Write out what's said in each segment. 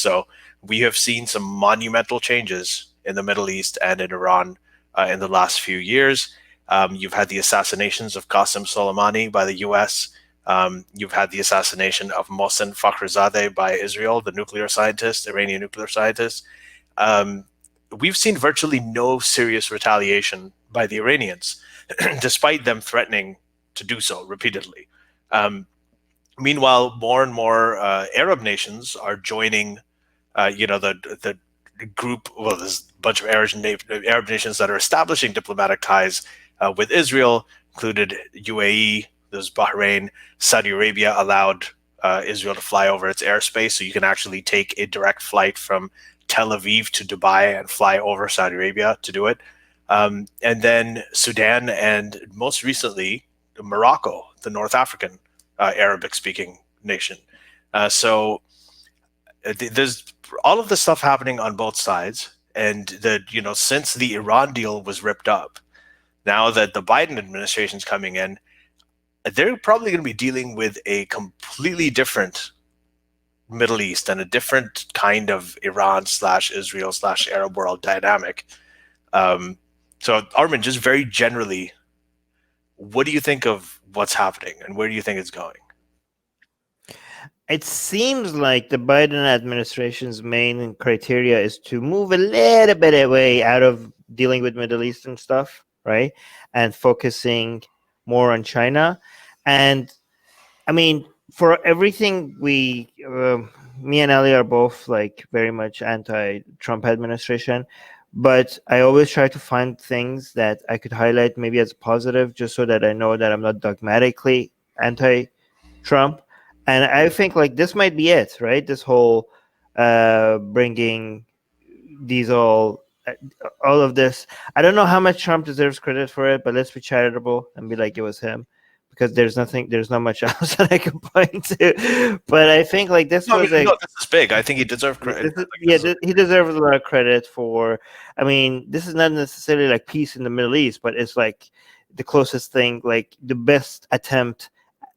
So we have seen some monumental changes in the Middle East and in Iran in the last few years. You've had the assassinations of Qasem Soleimani by the U.S. You've had the assassination of Mohsen Fakhrizadeh by Israel, the nuclear scientist, Iranian nuclear scientist. We've seen virtually no serious retaliation by the Iranians, despite them threatening to do so repeatedly. Meanwhile, more and more Arab nations are joining, the group. Well, there's a bunch of Arab nations that are establishing diplomatic ties with Israel, included UAE. There's Bahrain. Saudi Arabia allowed Israel to fly over its airspace, so you can actually take a direct flight from Tel Aviv to Dubai and fly over Saudi Arabia to do it. And then Sudan, and most recently Morocco, the North African Arabic-speaking nation. So there's all of this stuff happening on both sides, and since the Iran deal was ripped up, now that the Biden administration's coming in, they're probably going to be dealing with a completely different Middle East and a different kind of Iran/Israel/Arab world dynamic. So Armin, just very generally, what do you think of what's happening and where do you think it's going? It seems like the Biden administration's main criteria is to move a little bit away out of dealing with Middle Eastern stuff, right? And focusing more on China. And I mean, for everything me and Ali are both like very much anti-Trump administration, but I always try to find things that I could highlight maybe as a positive, just so that I know that I'm not dogmatically anti-Trump. And I think like this might be it, right? This whole bringing these all of this. I don't know how much Trump deserves credit for it, but let's be charitable and be like it was him, because there's not much else that I can point to. But I think like this this is big. I think he deserves credit. He deserves a lot of credit for. I mean, this is not necessarily like peace in the Middle East, but it's like the closest thing, like the best attempt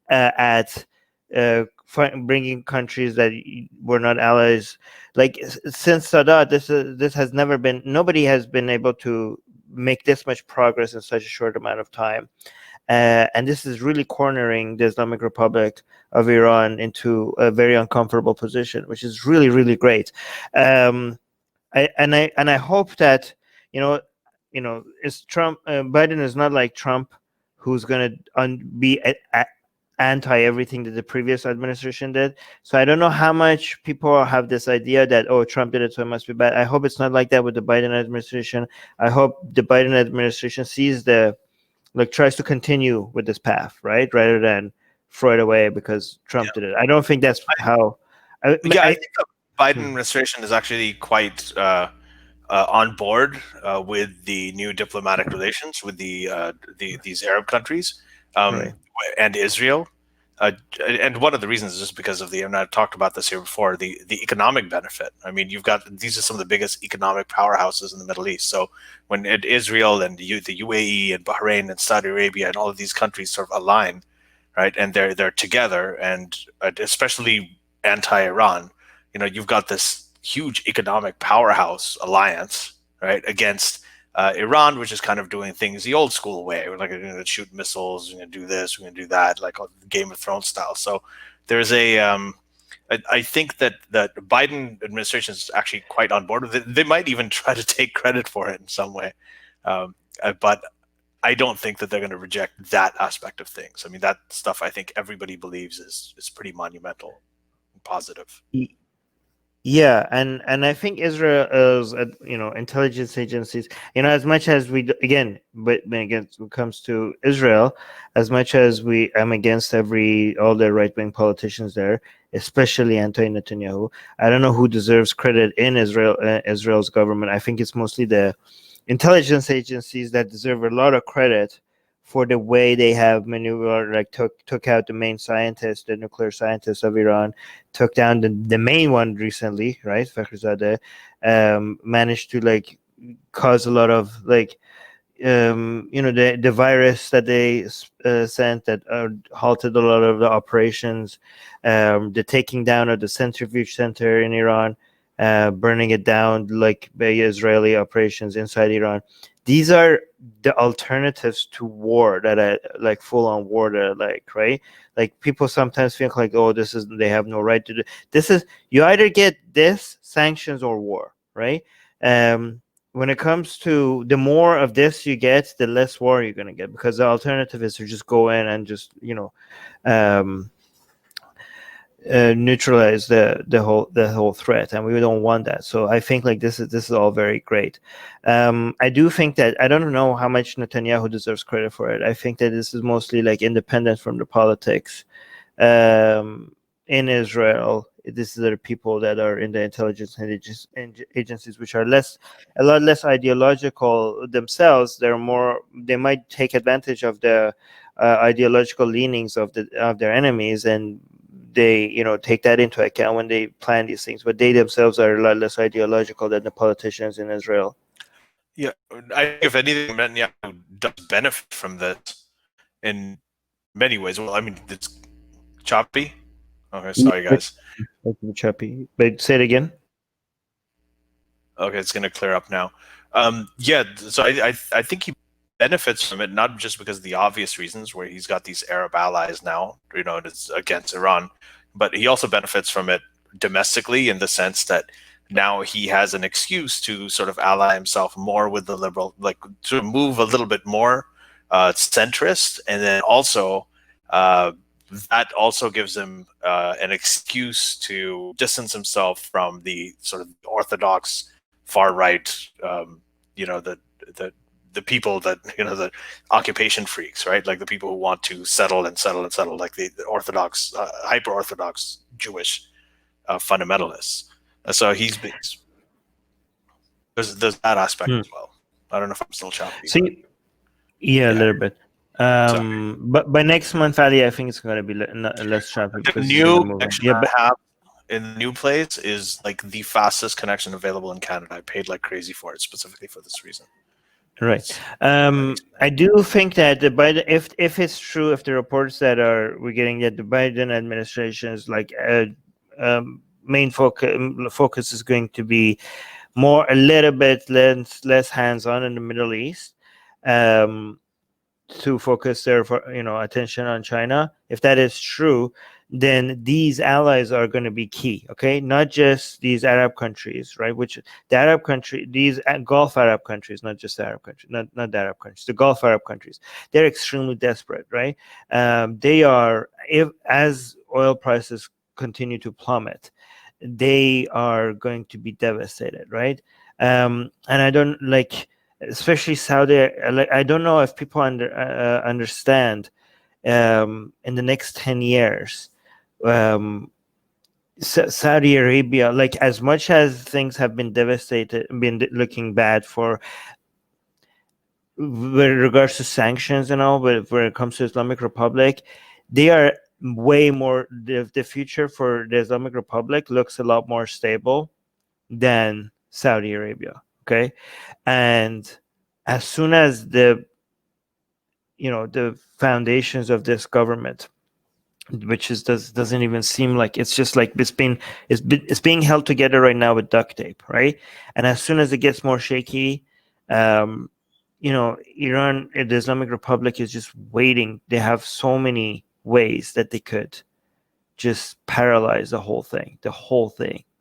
at bringing countries that were not allies. Like since Sadat, this has never been. Nobody has been able to make this much progress in such a short amount of time. And this is really cornering the Islamic Republic of Iran into a very uncomfortable position, which is really, really great. I hope that it's Trump. Biden is not like Trump, who's going to be anti everything that the previous administration did. So I don't know how much people have this idea that Trump did it, so it must be bad. I hope it's not like that with the Biden administration. I hope the Biden administration sees tries to continue with this path, right? Rather than throw it away because Trump did it. I don't think that's how. I think the Biden administration is actually quite on board with the new diplomatic relations with these Arab countries and Israel. And one of the reasons is just because of and I've talked about this here before, the economic benefit. I mean, these are some of the biggest economic powerhouses in the Middle East. So when Israel and the UAE and Bahrain and Saudi Arabia and all of these countries sort of align, right, and they're together, and especially anti-Iran, you've got this huge economic powerhouse alliance, right, against Iran, which is kind of doing things the old school way. We're like, going to shoot missiles, we're going to do this, we're going to do that, like Game of Thrones style. So there's I think that the Biden administration is actually quite on board with it. They might even try to take credit for it in some way. But I don't think that they're going to reject that aspect of things. I mean, that stuff I think everybody believes is pretty monumental and positive. Yeah, and I think Israel's intelligence agencies, as much as when it comes to Israel, as much as I'm against all the right-wing politicians there, especially anti-Netanyahu. I don't know who deserves credit in Israel's government. I think it's mostly the intelligence agencies that deserve a lot of credit for the way they have maneuvered, took out the main scientist, the nuclear scientist of Iran, took down the main one recently, right? Fakhrizadeh, managed to cause a lot of the virus that they sent that halted a lot of the operations, the taking down of the centrifuge center in Iran. burning it down, like by Israeli operations inside Iran. These are the alternatives to war that are like full-on war that are like, right? Like people sometimes think like, oh, this is, they have no right to do this. Is, you either get this, sanctions, or war, right? When it comes to, the more of this you get, the less war you're going to get, because the alternative is to just go in and just, neutralize the whole threat, and we don't want that. So I think like this is all very great. I do think that, I don't know how much Netanyahu deserves credit for it. I think that this is mostly like independent from the politics in Israel. This is the people that are in the intelligence agencies, which are a lot less ideological themselves. They might take advantage of the ideological leanings of their enemies, and they take that into account when they plan these things, but they themselves are a lot less ideological than the politicians in Israel. Yeah, I think if anything, Netanyahu does benefit from this in many ways. Well, I mean, it's choppy. Okay, sorry guys. Choppy, but say it again. Okay, it's going to clear up now. Yeah, so I think he benefits from it, not just because of the obvious reasons where he's got these Arab allies now, it's against Iran, but he also benefits from it domestically in the sense that now he has an excuse to sort of ally himself more with the liberal, like to move a little bit more centrist, and then also that also gives him an excuse to distance himself from the sort of orthodox far right, the people that the occupation freaks, right? Like the people who want to settle, like the orthodox, hyper orthodox Jewish fundamentalists. So there's that aspect as well. I don't know if I'm still choppy. See, yeah, a little bit. But by next month, Ali, I think it's going to be less choppy. The new connection I have in the new place is like the fastest connection available in Canada. I paid like crazy for it specifically for this reason. Right. I do think that the Biden, if it's true, if the reports that we're getting that the Biden administration is like main focus is going to be a little bit less hands-on in the Middle East, to focus their attention on China. If that is true, then these allies are going to be key. Okay, not just these Arab countries, right? Which the Arab country, these Gulf Arab countries, not just the Arab countries, not the Arab countries, the Gulf Arab countries. They're extremely desperate, right? They are, as oil prices continue to plummet, they are going to be devastated, right? And I don't like, especially Saudi. Like, I don't know if people understand. In the next 10 years, Saudi Arabia, like as much as things have been looking bad for with regards to sanctions and all, but when it comes to Islamic Republic, they are way more, the future for the Islamic Republic looks a lot more stable than Saudi Arabia. Okay, and as soon as the foundations of this government, which doesn't even seem like, it's just like it's being held together right now with duct tape, right? And as soon as it gets more shaky, Iran, the Islamic Republic is just waiting. They have so many ways that they could just paralyze the whole thing,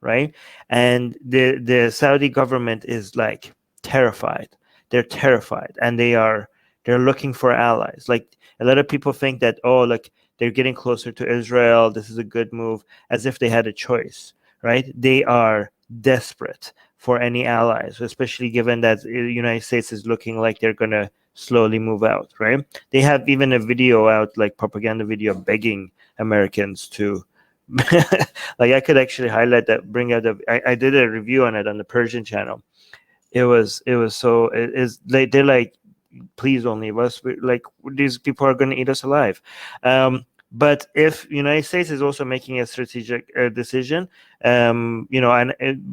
right? And the Saudi government is like terrified. They're terrified, and they're looking for allies. Like a lot of people think that, like they're getting closer to Israel, this is a good move, as if they had a choice, right? They are desperate for any allies, especially given that the United States is looking like they're going to slowly move out, right? They have even a video out, like propaganda video, begging Americans to like, I could actually highlight that, bring out I did a review on it on the Persian channel. They're like, please don't leave us. Like, these people are going to eat us alive. But if United States is also making a strategic decision, and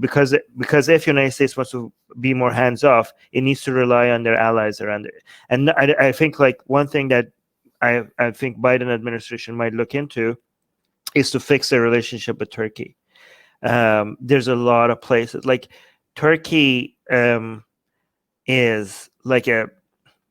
because if United States wants to be more hands off, it needs to rely on their allies around it. And I think like one thing that I think Biden administration might look into is to fix their relationship with Turkey. There's a lot of places like Turkey is like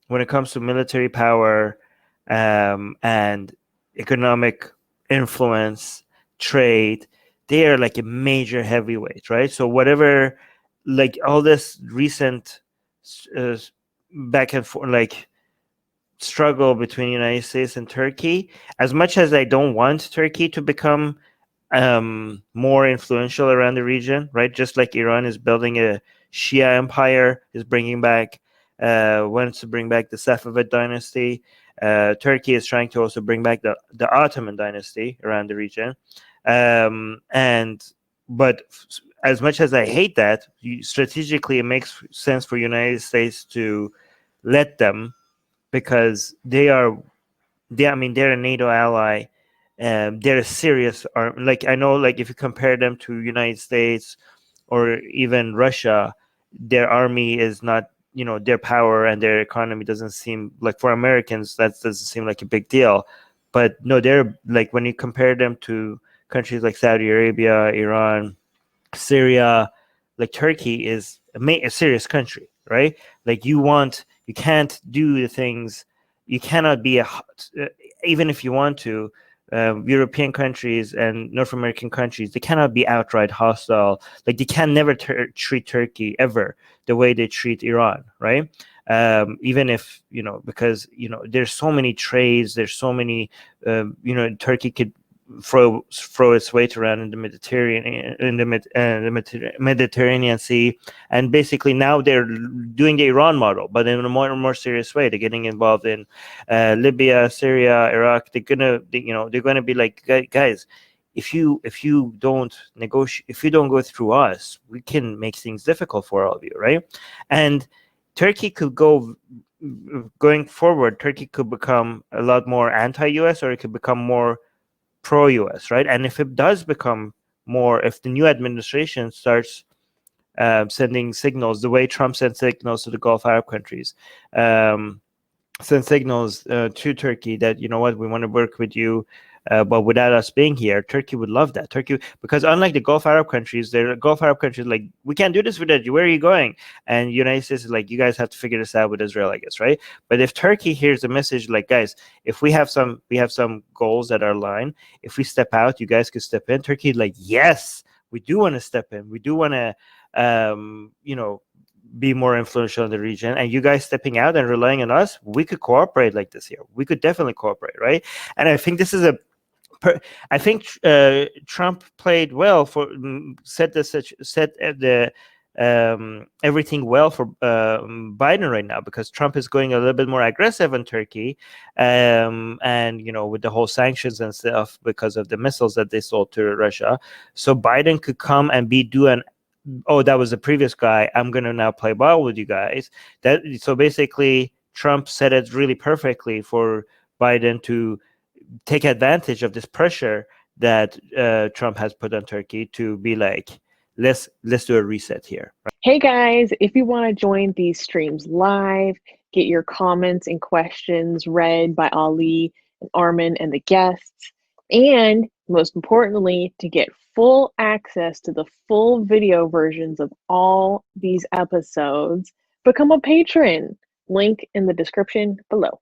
when it comes to military power and economic influence, trade, they are like a major heavyweight, right? So whatever, like all this recent uh, back and forth, like struggle between the United States and Turkey, as much as I don't want Turkey to become more influential around the region, right? Just like Iran is building a Shia empire, is bringing back, wants to bring back the Safavid dynasty. Turkey is trying to also bring back the Ottoman dynasty around the region. And but as much as I hate that, strategically it makes sense for United States to let them, because I mean, they're a NATO ally. They're a serious arm. Like I know, like if you compare them to United States or even Russia, their army is not, their power and their economy doesn't seem like, for Americans that doesn't seem like a big deal. But no, they're like, when you compare them to countries like Saudi Arabia, Iran, Syria, like Turkey is a serious country, right? Like you can't do the things, you cannot be even if you want to. European countries and North American countries, they cannot be outright hostile. Like they can never treat Turkey ever the way they treat Iran, right? Even if because there's so many trades, there's so many, Turkey could throw its weight around in the Mediterranean Sea, and basically now they're doing the Iran model, but in a more serious way. They're getting involved in Libya, Syria, Iraq. They're gonna be like, guys, if you don't negotiate, if you don't go through us, we can make things difficult for all of you, right? And Turkey could going forward, Turkey could become a lot more anti-US, or it could become more pro-US, right? And if it does become more, if the new administration starts sending signals the way Trump sent signals to the Gulf Arab countries, send signals to Turkey that, what, we want to work with you, but without us being here, Turkey would love that. Turkey, because unlike the Gulf Arab countries, the Gulf Arab countries like, we can't do this without you. Where are you going? And United States is like, you guys have to figure this out with Israel, I guess, right? But if Turkey hears a message like, guys, if we have some goals that are aligned, if we step out, you guys could step in. Turkey like, yes, we do want to step in. We do want to, be more influential in the region, and you guys stepping out and relying on us, we could cooperate like this here. We could definitely cooperate, right? And I think this is I think Trump played well for set the everything well for Biden right now, because Trump is going a little bit more aggressive on Turkey, and with the whole sanctions and stuff because of the missiles that they sold to Russia. So Biden could come and do an, oh, that was the previous guy, I'm going to now play ball with you guys. So basically Trump said it really perfectly for Biden to take advantage of this pressure that Trump has put on Turkey to be like, let's do a reset here. Hey guys, if you want to join these streams live, get your comments and questions read by Ali and Armin and the guests, and most importantly, to get full access to the full video versions of all these episodes, become a patron. Link in the description below.